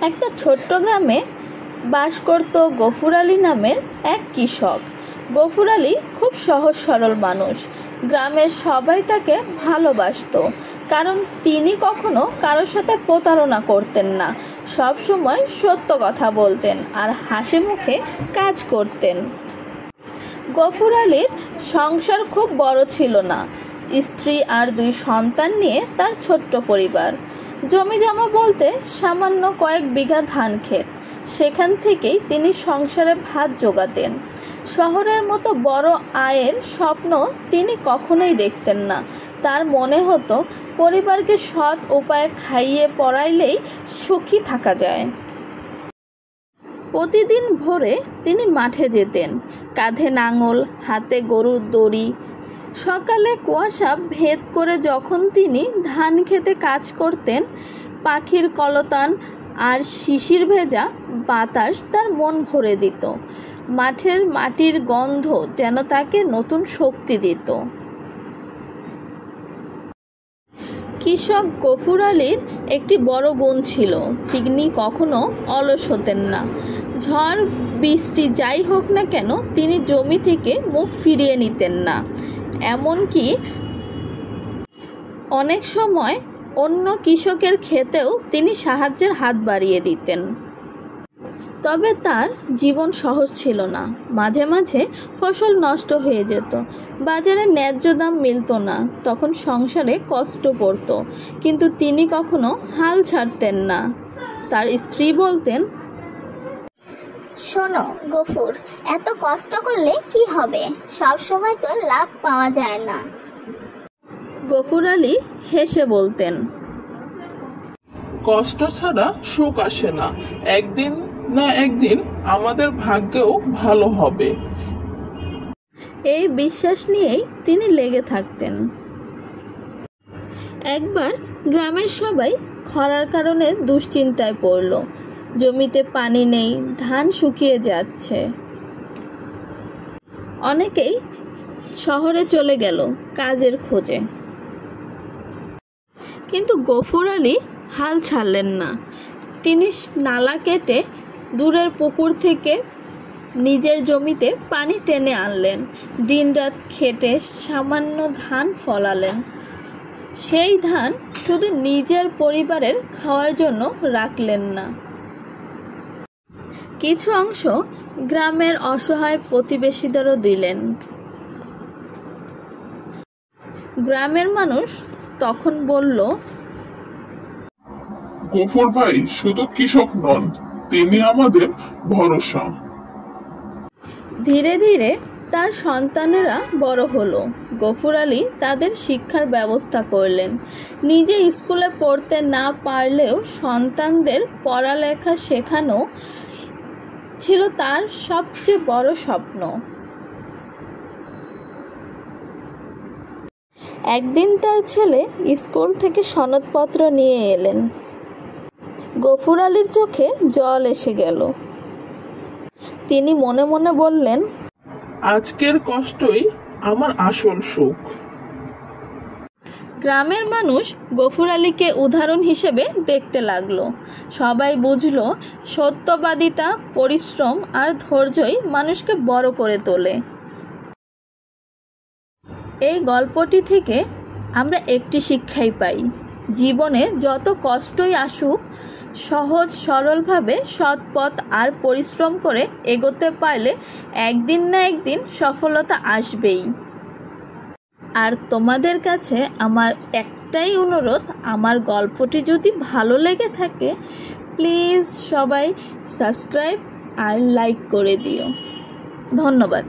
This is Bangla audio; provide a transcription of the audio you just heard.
একটা ছোট্ট গ্রামে বাস করত গফুর আলী নামের এক কৃষক। গফুর আলী খুব সহজ সরল মানুষ। গ্রামের সবাই তাকে ভালোবাসতো, কারণ তিনি কখনো কারোর সাথে প্রতারণা করতেন না, সব সময় সত্য কথা বলতেন আর হাসি মুখে কাজ করতেন। গফুর আলীর সংসার খুব বড় ছিল না, স্ত্রী আর 2 সন্তান নিয়ে তার ছোট্ট পরিবার। জমি জমা বলতে সামান্য কয়েক বিঘা ধান ক্ষেত, সেখান থেকেই তিনি সংসারে ভাত জোগাতেন। শহরের মতো বড় আয়ের স্বপ্ন তিনি কখনোই দেখতেন না। তার মনে হতো পরিবারকে সৎ উপায়ে খাইয়ে পড়াইলেই সুখী থাকা যায়। প্রতিদিন ভোরে তিনি মাঠে যেতেন, কাঁধে লাঙল, হাতে গরুর দড়ি। সকালে কুয়াশা ভেদ করে যখন তিনি ধান খেতে কাজ করতেন, পাখির কলতান আর শিশির ভেজা বাতাস তার মন ভরে দিত। মাঠের মাটির গন্ধ যেন তাকে নতুন শক্তি দিত। কৃষক গফুর আলীর একটি বড় গুণ ছিল, তিনি কখনো অলস হতেন না। ঝড় বৃষ্টি যাই হোক না কেন তিনি জমি থেকে মুখ ফিরিয়ে নিতেন না। এমনকি অনেক সময় অন্য কৃষকের ক্ষেতেও তিনি সাহায্যের হাত বাড়িয়ে দিতেন। তবে তার জীবন সহজ ছিল না। মাঝে মাঝে ফসল নষ্ট হয়ে যেত, বাজারে ন্যায্য দাম মিলত না, তখন সংসারে কষ্ট পড়ত। কিন্তু তিনি কখনো হাল ছাড়তেন না। তার স্ত্রী বলতেন, শোনো গফুর, এত কষ্ট করলে কি হবে? সব সময় তো লাভ পাওয়া যায় না। গফুর আলী হেসে বলতেন, কষ্ট ছাড়া সুখ আসে না। একদিন না একদিন আমাদের ভাগ্যেও ভালো হবে। এই বিশ্বাস নিয়েই তিনি লেগে থাকতেন। একবার গ্রামের সবাই খরার কারণে দুশ্চিন্তায় পড়ল। জমিতে পানি নেই, ধান শুকিয়ে যাচ্ছে। অনেকেই শহরে চলে গেল কাজের খোঁজে। কিন্তু গফুর আলী হাল ছাড়লেন না। তিনি নালা কেটে দূরের পুকুর থেকে নিজের জমিতে পানি টেনে আনলেন। দিনরাত খেটে সামান্য ধান ফলালেন। সেই ধান শুধু নিজের পরিবারের খাওয়ার জন্য রাখলেন না, কিছু অংশ গ্রামের অসহায় প্রতিবেশীদেরও দিলেন। গ্রামের মানুষ তখন বলল, গফুর ভাই শুধু কৃষক নন, তিনি আমাদের ভরসা। ধীরে ধীরে তার সন্তানেরা বড় হলো। গফুর আলী তাদের শিক্ষার ব্যবস্থা করলেন। নিজে স্কুলে পড়তে না পারলেও সন্তানদের পড়ালেখা শেখানো ছিল তার সবচেয়ে বড় স্বপ্ন। একদিন তার ছেলে স্কুল থেকে সনদপত্র নিয়ে এলেন। গফুর আলীর চোখে জল এসে গেল। তিনি মনে মনে বললেন, আজকের কষ্টই আমার আসল সুখ। গ্রামের মানুষ গফুর আলীকে উদাহরণ হিসেবে দেখতে লাগলো। সবাই বুঝলো সত্যবাদিতা, পরিশ্রম আর ধৈর্যই মানুষকে বড় করে তোলে। এই গল্পটি থেকে আমরা একটি শিক্ষাই পাই, জীবনে যত কষ্টই আসুক, সহজ সরলভাবে সৎ পথ আর পরিশ্রম করে এগোতে পারলে একদিন না একদিন সফলতা আসবেই। আর তোমাদের কাছে আমার একটাই অনুরোধ, আমার গল্পটি যদি ভালো লেগে থাকে প্লিজ সবাই সাবস্ক্রাইব আর লাইক করে দিও। ধন্যবাদ।